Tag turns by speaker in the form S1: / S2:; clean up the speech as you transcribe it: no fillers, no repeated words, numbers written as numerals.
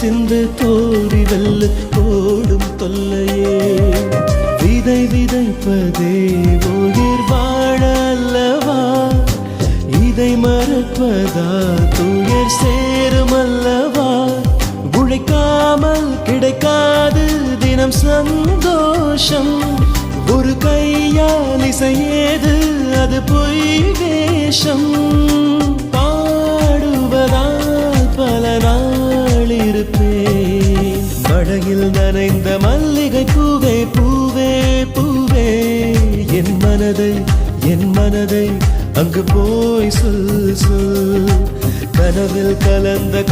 S1: சிந்து தோல்வி வெல்லு ஓடும் தொல்லையே. விதை விதைப்பதே உயிர் வாழ அல்லவா, இதை மறப்பதா துயர் சேரும் அல்லவா. உழைக்காமல் கிடைக்காது தினம் சந்தோஷம், ஒரு கையால் இசையேது அது பொய் வேஷம். பாடுவதால் பல நாள் இருப்பேன், மழையில் நனைந்த மல்லிகை பூவே பூவே பூவே. என் மனதை அங்கு போய் சொல் சொல், கனவில் கலந்த